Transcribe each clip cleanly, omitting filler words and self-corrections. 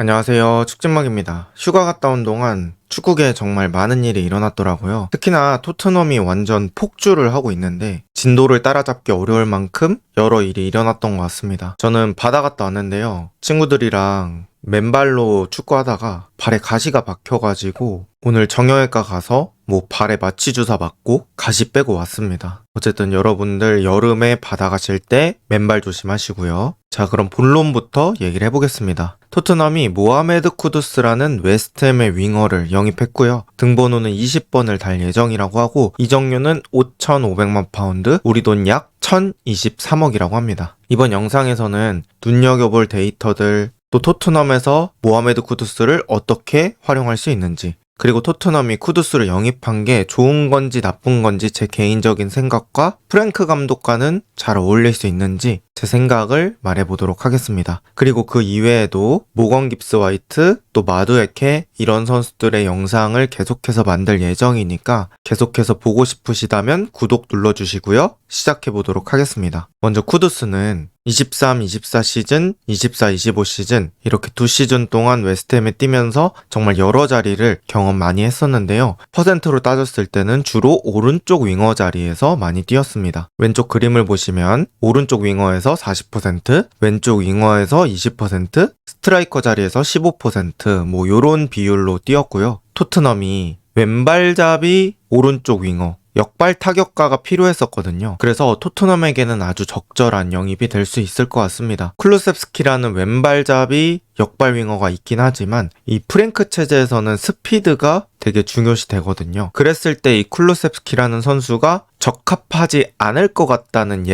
안녕하세요. 축진막입니다. 휴가 갔다 온 동안 축구계에 정말 많은 일이 일어났더라고요. 특히나 토트넘이 완전 폭주를 하고 있는데 진도를 따라잡기 어려울 만큼 여러 일이 일어났던 것 같습니다. 저는 바다 갔다 왔는데요. 친구들이랑 맨발로 축구하다가 발에 가시가 박혀가지고 오늘 정형외과 가서 발에 마취 주사 맞고 가시 빼고 왔습니다. 어쨌든 여러분들 여름에 바다 가실 때 맨발 조심하시고요. 자, 그럼 본론부터 얘기를 해보겠습니다. 토트넘이 모하메드 쿠두스라는 웨스트햄의 윙어를 영입했고요. 등번호는 20번을 달 예정이라고 하고 이적료는 5,500만 파운드, 우리 돈 약 1,023억이라고 합니다. 이번 영상에서는 눈여겨볼 데이터들, 또 토트넘에서 모하메드 쿠두스를 어떻게 활용할 수 있는지, 그리고 토트넘이 쿠두스를 영입한 게 좋은 건지 나쁜 건지 제 개인적인 생각과 프랭크 감독과는 잘 어울릴 수 있는지 제 생각을 말해보도록 하겠습니다. 그리고 그 이외에도 모건 깁스 화이트, 또 마두에케 이런 선수들의 영상을 계속해서 만들 예정이니까 계속해서 보고 싶으시다면 구독 눌러주시고요. 시작해보도록 하겠습니다. 먼저 쿠두스는 23-24 시즌, 24-25 시즌 이렇게 두 시즌 동안 웨스트햄에 뛰면서 정말 여러 자리를 경험 많이 했었는데요. 퍼센트로 따졌을 때는 주로 오른쪽 윙어 자리에서 많이 뛰었습니다. 왼쪽 그림을 보시면 오른쪽 윙어에서 40%, 왼쪽 윙어에서 20%, 스트라이커 자리에서 15% 요런 비율로 뛰었고요. 토트넘이 왼발잡이 오른쪽 윙어 역발 타격가가 필요했었거든요. 그래서 토트넘에게는 아주 적절한 영입이 될 수 있을 것 같습니다. 쿨루셉스키라는 왼발잡이 역발 윙어가 있긴 하지만 이 프랭크 체제에서는 스피드가 되게 중요시 되거든요. 그랬을 때 이 쿨루셉스키라는 선수가 적합하지 않을 것 같다는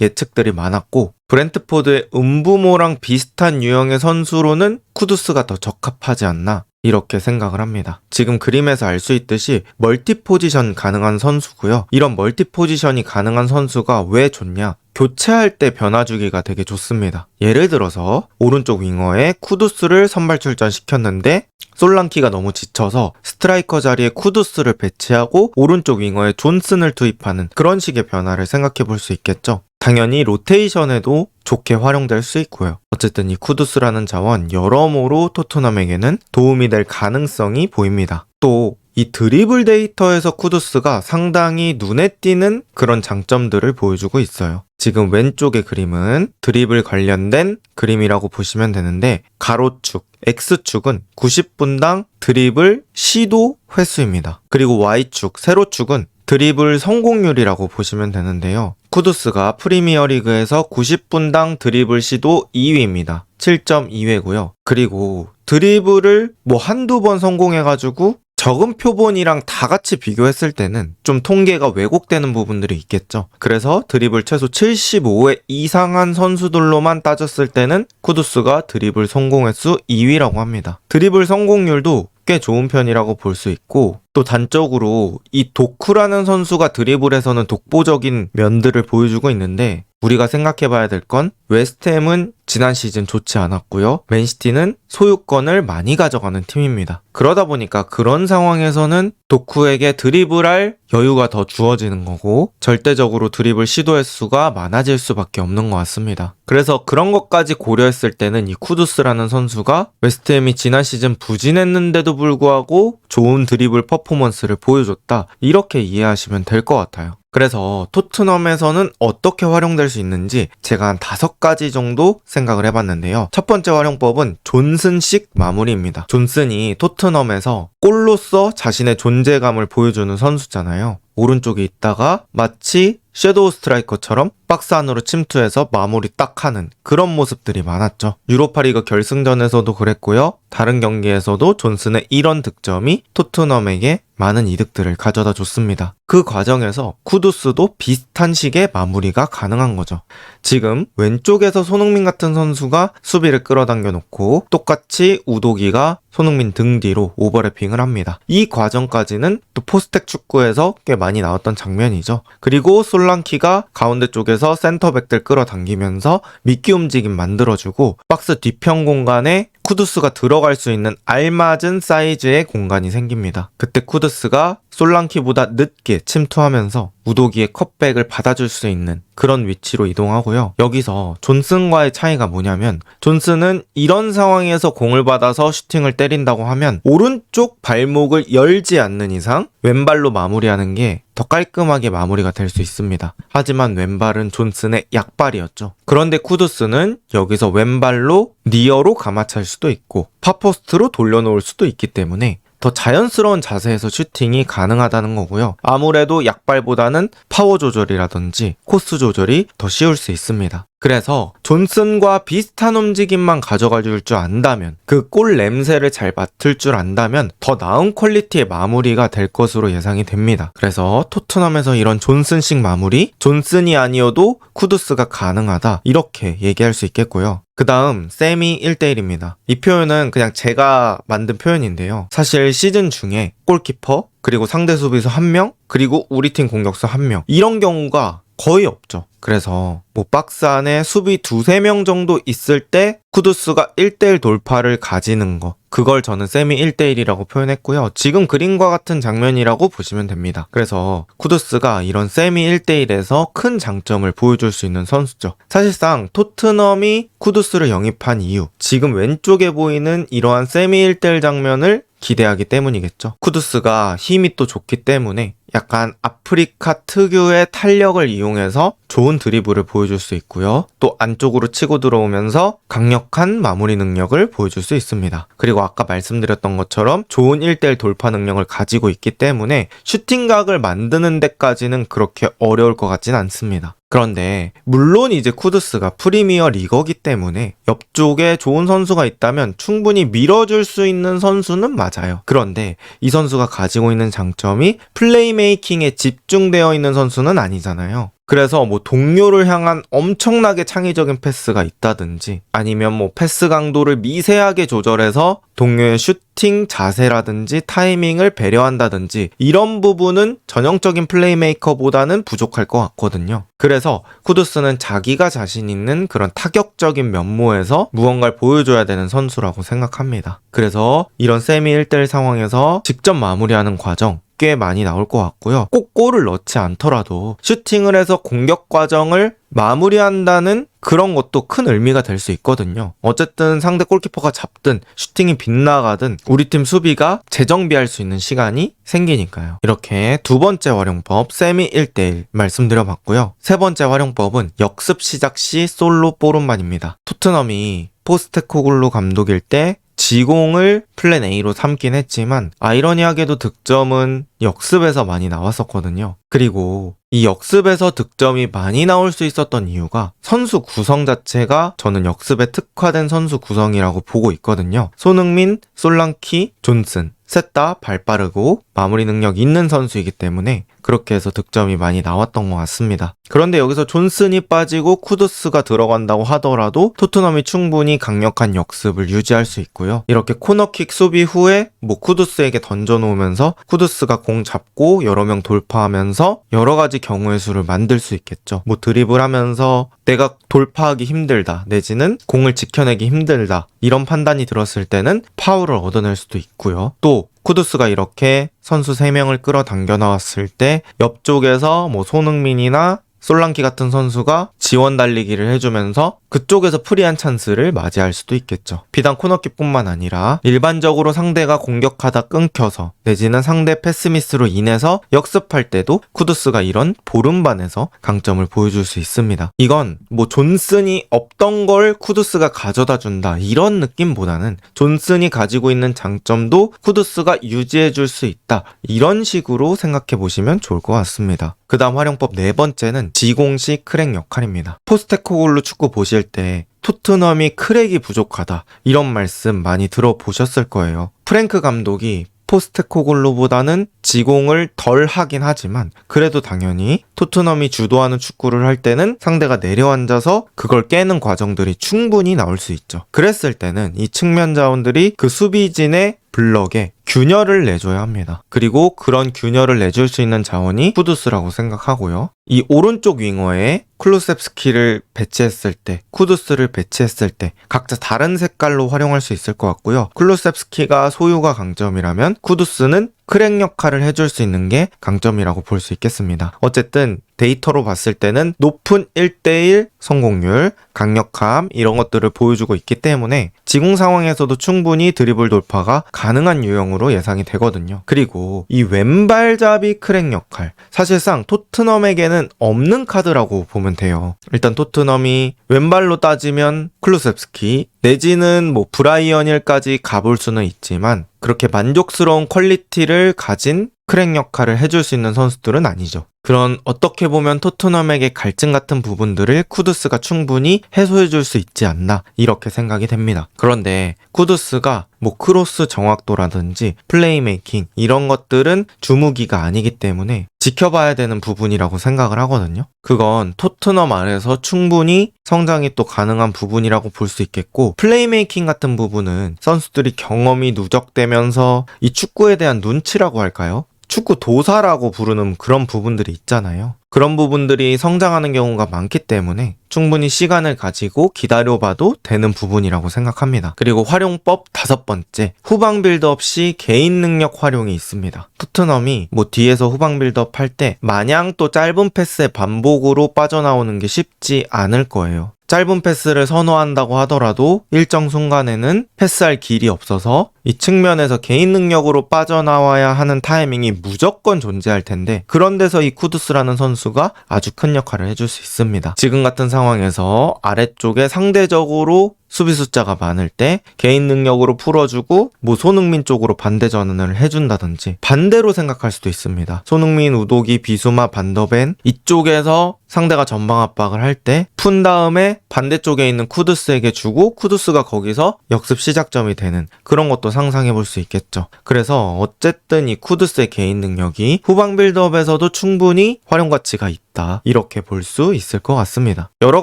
예측들이 많았고 브렌트포드의 음부모랑 비슷한 유형의 선수로는 쿠두스가 더 적합하지 않나 이렇게 생각을 합니다. 지금 그림에서 알 수 있듯이 멀티 포지션 가능한 선수고요. 이런 멀티 포지션이 가능한 선수가 왜 좋냐? 교체할 때 변화주기가 되게 좋습니다. 예를 들어서 오른쪽 윙어에 쿠두스를 선발 출전시켰는데 솔랑키가 너무 지쳐서 스트라이커 자리에 쿠두스를 배치하고 오른쪽 윙어에 존슨을 투입하는 그런 식의 변화를 생각해 볼 수 있겠죠. 당연히 로테이션에도 좋게 활용될 수 있고요. 어쨌든 이 쿠두스라는 자원 여러모로 토트넘에게는 도움이 될 가능성이 보입니다. 또 이 드리블 데이터에서 쿠두스가 상당히 눈에 띄는 그런 장점들을 보여주고 있어요. 지금 왼쪽의 그림은 드리블 관련된 그림이라고 보시면 되는데 가로축, X축은 90분당 드리블 시도 횟수입니다. 그리고 Y축, 세로축은 드리블 성공률이라고 보시면 되는데요. 쿠두스가 프리미어리그에서 90분당 드리블 시도 2위입니다. 7.2회고요. 그리고 드리블을 한두 번 성공해가지고 적은 표본이랑 다 같이 비교했을 때는 좀 통계가 왜곡되는 부분들이 있겠죠. 그래서 드리블 최소 75회 이상한 선수들로만 따졌을 때는 쿠두스가 드리블 성공 횟수 2위라고 합니다. 드리블 성공률도 꽤 좋은 편이라고 볼 수 있고 또 단적으로 이 도쿠라는 선수가 드리블에서는 독보적인 면들을 보여주고 있는데 우리가 생각해봐야 될 건 웨스트햄은 지난 시즌 좋지 않았고요. 맨시티는 소유권을 많이 가져가는 팀입니다. 그러다 보니까 그런 상황에서는 도쿠에게 드리블할 여유가 더 주어지는 거고 절대적으로 드리블 시도 횟수가 많아질 수밖에 없는 것 같습니다. 그래서 그런 것까지 고려했을 때는 이 쿠두스라는 선수가 웨스트햄이 지난 시즌 부진했는데도 불구하고 좋은 드리블 퍼포먼스를 보여줬다 이렇게 이해하시면 될 것 같아요. 그래서 토트넘에서는 어떻게 활용될 수 있는지 제가 한 5가지 정도 생각을 해봤는데요. 첫 번째 활용법은 존슨식 마무리입니다. 존슨이 토트넘에서 골로서 자신의 존재감을 보여주는 선수잖아요. 오른쪽에 있다가 마치 섀도우 스트라이커처럼 박스 안으로 침투해서 마무리 딱 하는 그런 모습들이 많았죠. 유로파리그 결승전에서도 그랬고요. 다른 경기에서도 존슨의 이런 득점이 토트넘에게 많은 이득들을 가져다 줬습니다. 그 과정에서 쿠두스도 비슷한 식의 마무리가 가능한 거죠. 지금 왼쪽에서 손흥민 같은 선수가 수비를 끌어당겨 놓고 똑같이 우도기가 손흥민 등 뒤로 오버래핑을 합니다. 이 과정까지는 또 포스텍 축구에서 꽤 많이 나왔던 장면이죠. 그리고 솔랑키가 가운데 쪽에서 센터백들 끌어당기면서 미끼 움직임 만들어주고 박스 뒤편 공간에 쿠두스가 들어갈 수 있는 알맞은 사이즈의 공간이 생깁니다. 그때 쿠두스가 솔랑키보다 늦게 침투하면서 무도기의 컵백을 받아줄 수 있는 그런 위치로 이동하고요. 여기서 존슨과의 차이가 뭐냐면 존슨은 이런 상황에서 공을 받아서 슈팅을 때린다고 하면 오른쪽 발목을 열지 않는 이상 왼발로 마무리하는 게 더 깔끔하게 마무리가 될 수 있습니다. 하지만 왼발은 존슨의 약발이었죠. 그런데 쿠두스는 여기서 왼발로 니어로 감아찰 수도 있고 파포스트로 돌려놓을 수도 있기 때문에 더 자연스러운 자세에서 슈팅이 가능하다는 거고요. 아무래도 약발보다는 파워 조절이라든지 코스 조절이 더 쉬울 수 있습니다. 그래서 존슨과 비슷한 움직임만 가져가 줄 줄 안다면, 그 골 냄새를 잘 맡을 줄 안다면 더 나은 퀄리티의 마무리가 될 것으로 예상이 됩니다. 그래서 토트넘에서 이런 존슨식 마무리, 존슨이 아니어도 쿠두스가 가능하다, 이렇게 얘기할 수 있겠고요. 그 다음 세미 1대1입니다. 이 표현은 그냥 제가 만든 표현인데요. 사실 시즌 중에 골키퍼, 그리고 상대 수비수 1명, 그리고 우리 팀 공격수 1명, 이런 경우가 거의 없죠. 그래서 뭐 박스 안에 수비 2-3명 정도 있을 때 쿠두스가 1대1 돌파를 가지는 거, 그걸 저는 세미 1대1이라고 표현했고요. 지금 그림과 같은 장면이라고 보시면 됩니다. 그래서 쿠두스가 이런 세미 1대1에서 큰 장점을 보여줄 수 있는 선수죠. 사실상 토트넘이 쿠두스를 영입한 이유, 지금 왼쪽에 보이는 이러한 세미 1대1 장면을 기대하기 때문이겠죠. 쿠두스가 힘이 또 좋기 때문에 약간 아프리카 특유의 탄력을 이용해서 좋은 드리블을 보여줄 수 있고요. 또 안쪽으로 치고 들어오면서 강력한 마무리 능력을 보여줄 수 있습니다. 그리고 아까 말씀드렸던 것처럼 좋은 1대1 돌파 능력을 가지고 있기 때문에 슈팅각을 만드는 데까지는 그렇게 어려울 것 같진 않습니다. 그런데 물론 이제 쿠두스가 프리미어 리거기 때문에 옆쪽에 좋은 선수가 있다면 충분히 밀어줄 수 있는 선수는 맞아요. 그런데 이 선수가 가지고 있는 장점이 플레이메이킹에 집중되어 있는 선수는 아니잖아요. 그래서 뭐 동료를 향한 엄청나게 창의적인 패스가 있다든지, 아니면 뭐 패스 강도를 미세하게 조절해서 동료의 슈팅 자세라든지 타이밍을 배려한다든지, 이런 부분은 전형적인 플레이메이커보다는 부족할 것 같거든요. 그래서 쿠두스는 자기가 자신 있는 그런 타격적인 면모에서 무언가를 보여줘야 되는 선수라고 생각합니다. 그래서 이런 세미 1대1 상황에서 직접 마무리하는 과정 꽤 많이 나올 것 같고요. 꼭 골을 넣지 않더라도 슈팅을 해서 공격 과정을 마무리한다는 그런 것도 큰 의미가 될 수 있거든요. 어쨌든 상대 골키퍼가 잡든 슈팅이 빗나가든 우리 팀 수비가 재정비할 수 있는 시간이 생기니까요. 이렇게 두 번째 활용법 세미 1대1 말씀드려봤고요. 세 번째 활용법은 역습 시작 시 솔로 볼음반입니다. 토트넘이 포스테코글루 감독일 때 지공을 플랜 A로 삼긴 했지만 아이러니하게도 득점은 역습에서 많이 나왔었거든요. 그리고 이 역습에서 득점이 많이 나올 수 있었던 이유가 선수 구성 자체가 저는 역습에 특화된 선수 구성이라고 보고 있거든요. 손흥민, 솔랑키, 존슨 셋 다 발 빠르고 마무리 능력 있는 선수이기 때문에 그렇게 해서 득점이 많이 나왔던 것 같습니다. 그런데 여기서 존슨이 빠지고 쿠두스가 들어간다고 하더라도 토트넘이 충분히 강력한 역습을 유지할 수 있고요. 이렇게 코너킥 수비 후에 뭐 쿠두스에게 던져놓으면서 쿠두스가 공 잡고 여러 명 돌파하면서 여러 가지 경우의 수를 만들 수 있겠죠. 뭐 드리블하면서 내가 돌파하기 힘들다, 내지는 공을 지켜내기 힘들다, 이런 판단이 들었을 때는 파울을 얻어낼 수도 있고요. 또 쿠두스가 이렇게 선수 3명을 끌어당겨 나왔을 때 옆쪽에서 뭐 손흥민이나 솔랑키 같은 선수가 지원 달리기를 해주면서 그쪽에서 프리한 찬스를 맞이할 수도 있겠죠. 비단 코너킥뿐만 아니라 일반적으로 상대가 공격하다 끊겨서 내지는 상대 패스미스로 인해서 역습할 때도 쿠두스가 이런 보름반에서 강점을 보여줄 수 있습니다. 이건 뭐 존슨이 없던 걸 쿠두스가 가져다 준다, 이런 느낌보다는 존슨이 가지고 있는 장점도 쿠두스가 유지해줄 수 있다, 이런 식으로 생각해 보시면 좋을 것 같습니다. 그 다음 활용법 네 번째는 지공식 크랙 역할입니다. 포스테코글루 축구 보실 때 토트넘이 크랙이 부족하다, 이런 말씀 많이 들어보셨을 거예요. 프랭크 감독이 포스테코글루보다는 지공을 덜 하긴 하지만 그래도 당연히 토트넘이 주도하는 축구를 할 때는 상대가 내려앉아서 그걸 깨는 과정들이 충분히 나올 수 있죠. 그랬을 때는 이 측면 자원들이 그 수비진의 블럭에 균열을 내줘야 합니다. 그리고 그런 균열을 내줄 수 있는 자원이 쿠두스라고 생각하고요. 이 오른쪽 윙어에 쿨루셉스키를 배치했을 때, 쿠두스를 배치했을 때 각자 다른 색깔로 활용할 수 있을 것 같고요. 쿨루셉스키가 소유가 강점이라면 쿠두스는 크랙 역할을 해줄 수 있는 게 강점이라고 볼 수 있겠습니다. 어쨌든 데이터로 봤을 때는 높은 1대1 성공률, 강력함 이런 것들을 보여주고 있기 때문에 지공 상황에서도 충분히 드리블 돌파가 가능한 유형으로 예상이 되거든요. 그리고 이 왼발잡이 크랙 역할, 사실상 토트넘에게는 없는 카드라고 보면 돼요. 일단 토트넘이 왼발로 따지면 쿨루셉스키 내지는 뭐 브라이언일까지 가볼 수는 있지만 그렇게 만족스러운 퀄리티를 가진 크랙 역할을 해줄 수 있는 선수들은 아니죠. 그런 어떻게 보면 토트넘에게 갈증 같은 부분들을 쿠두스가 충분히 해소해줄 수 있지 않나 이렇게 생각이 됩니다. 그런데 쿠두스가 뭐 크로스 정확도라든지 플레이메이킹 이런 것들은 주무기가 아니기 때문에 지켜봐야 되는 부분이라고 생각을 하거든요. 그건 토트넘 안에서 충분히 성장이 또 가능한 부분이라고 볼 수 있겠고, 플레이메이킹 같은 부분은 선수들이 경험이 누적되면서 이 축구에 대한 눈치라고 할까요? 축구 도사라고 부르는 그런 부분들이 있잖아요. 그런 부분들이 성장하는 경우가 많기 때문에 충분히 시간을 가지고 기다려봐도 되는 부분이라고 생각합니다. 그리고 활용법 5번째, 후방 빌드업 시 개인 능력 활용이 있습니다. 토트넘이 뭐 뒤에서 후방 빌드업 할 때 마냥 또 짧은 패스의 반복으로 빠져나오는 게 쉽지 않을 거예요. 짧은 패스를 선호한다고 하더라도 일정 순간에는 패스할 길이 없어서 이 측면에서 개인 능력으로 빠져나와야 하는 타이밍이 무조건 존재할 텐데, 그런 데서 이 쿠두스라는 선수가 아주 큰 역할을 해줄 수 있습니다. 지금 같은 상황에서 아래쪽에 상대적으로 수비 숫자가 많을 때 개인 능력으로 풀어주고 뭐 손흥민 쪽으로 반대 전환을 해준다든지, 반대로 생각할 수도 있습니다. 손흥민, 우도기, 비수마, 반더벤 이쪽에서 상대가 전방 압박을 할 때 푼 다음에 반대쪽에 있는 쿠두스에게 주고 쿠두스가 거기서 역습 시작점이 되는 그런 것도 상상해 볼 수 있겠죠. 그래서 어쨌든 이 쿠두스의 개인 능력이 후방 빌드업에서도 충분히 활용 가치가 있다, 이렇게 볼 수 있을 것 같습니다. 여러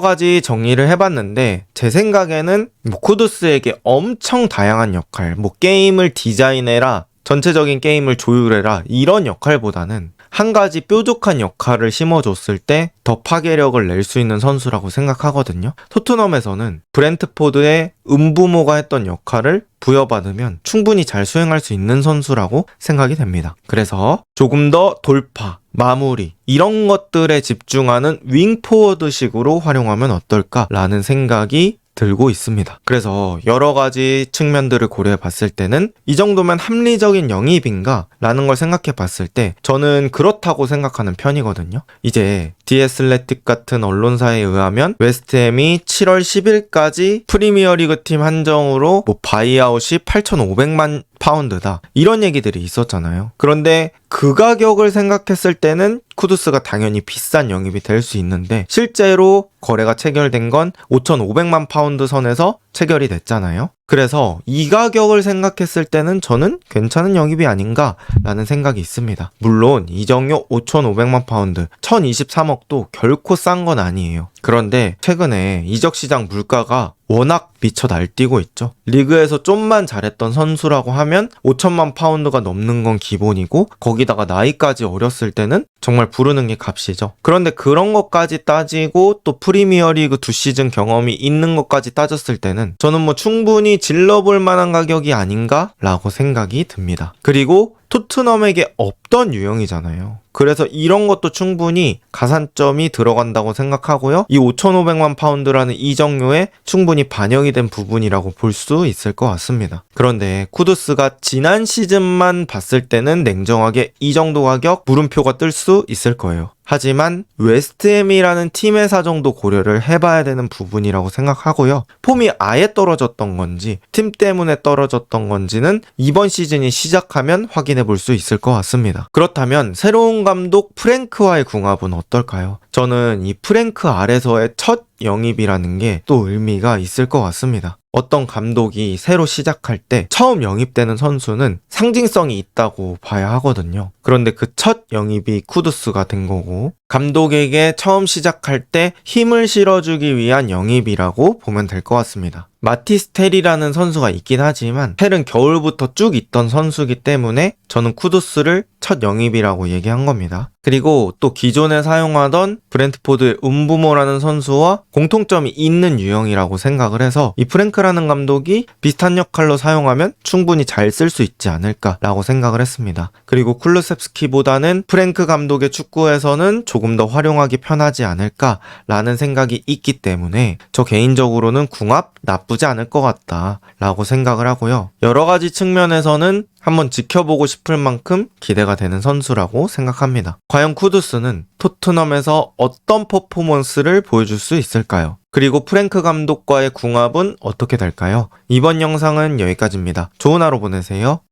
가지 정리를 해봤는데 제 생각에는 뭐 쿠두스에게 엄청 다양한 역할, 뭐 게임을 디자인해라, 전체적인 게임을 조율해라 이런 역할보다는 한 가지 뾰족한 역할을 심어줬을 때 더 파괴력을 낼 수 있는 선수라고 생각하거든요. 토트넘에서는 브렌트포드의 음부모가 했던 역할을 부여받으면 충분히 잘 수행할 수 있는 선수라고 생각이 됩니다. 그래서 조금 더 돌파, 마무리 이런 것들에 집중하는 윙포워드식으로 활용하면 어떨까라는 생각이 들고 있습니다. 그래서 여러 가지 측면들을 고려해 봤을 때는 이 정도면 합리적인 영입인가? 라는 걸 생각해 봤을 때 저는 그렇다고 생각하는 편이거든요. 이제 디애슬레틱 같은 언론사에 의하면 웨스트햄이 7월 10일까지 프리미어리그 팀 한정으로 뭐 바이아웃이 8,500만 파운드다 이런 얘기들이 있었잖아요. 그런데 그 가격을 생각했을 때는 쿠두스가 당연히 비싼 영입이 될 수 있는데 실제로 거래가 체결된 건 5,500만 파운드 선에서 체결이 됐잖아요. 그래서 이 가격을 생각했을 때는 저는 괜찮은 영입이 아닌가라는 생각이 있습니다. 물론 이정료 5,500만 파운드, 1,023억도 결코 싼 건 아니에요. 그런데 최근에 이적 시장 물가가 워낙 미쳐 날뛰고 있죠. 리그에서 좀만 잘했던 선수라고 하면 5천만 파운드가 넘는 건 기본이고, 거기다가 나이까지 어렸을 때는 정말 부르는 게 값이죠. 그런데 그런 것까지 따지고 또 프리미어리그 2시즌 경험이 있는 것까지 따졌을 때는 저는 뭐 충분히 질러볼 만한 가격이 아닌가라고 생각이 듭니다. 그리고 토트넘에게 없던 유형이잖아요. 그래서 이런 것도 충분히 가산점이 들어간다고 생각하고요. 이 5,500만 파운드라는 이적료에 충분히 반영이 된 부분이라고 볼 수 있을 것 같습니다. 그런데 쿠두스가 지난 시즌만 봤을 때는 냉정하게 이 정도 가격 물음표가 뜰 수 있을 거예요. 하지만 웨스트햄이라는 팀의 사정도 고려를 해봐야 되는 부분이라고 생각하고요. 폼이 아예 떨어졌던 건지 팀 때문에 떨어졌던 건지는 이번 시즌이 시작하면 확인해 볼 수 있을 것 같습니다. 그렇다면 새로운 감독 프랭크와의 궁합은 어떨까요? 저는 이 프랭크 아래서의 첫 영입이라는 게 또 의미가 있을 것 같습니다. 어떤 감독이 새로 시작할 때 처음 영입되는 선수는 상징성이 있다고 봐야 하거든요. 그런데 그 첫 영입이 쿠두스가 된 거고, 감독에게 처음 시작할 때 힘을 실어주기 위한 영입이라고 보면 될 것 같습니다. 마티스 텔이라는 선수가 있긴 하지만 텔은 겨울부터 쭉 있던 선수이기 때문에 저는 쿠두스를 첫 영입이라고 얘기한 겁니다. 그리고 또 기존에 사용하던 브렌트포드의 음부모라는 선수와 공통점이 있는 유형이라고 생각을 해서 이 프랭크라는 감독이 비슷한 역할로 사용하면 충분히 잘 쓸 수 있지 않을까라고 생각을 했습니다. 그리고 쿨루셉스키보다는 프랭크 감독의 축구에서는 조금 더 활용하기 편하지 않을까라는 생각이 있기 때문에 저 개인적으로는 궁합 나쁘지 않을 것 같다라고 생각을 하고요. 여러 가지 측면에서는 한번 지켜보고 싶을 만큼 기대가 되는 선수라고 생각합니다. 과연 쿠두스는 토트넘에서 어떤 퍼포먼스를 보여줄 수 있을까요? 그리고 프랭크 감독과의 궁합은 어떻게 될까요? 이번 영상은 여기까지입니다. 좋은 하루 보내세요.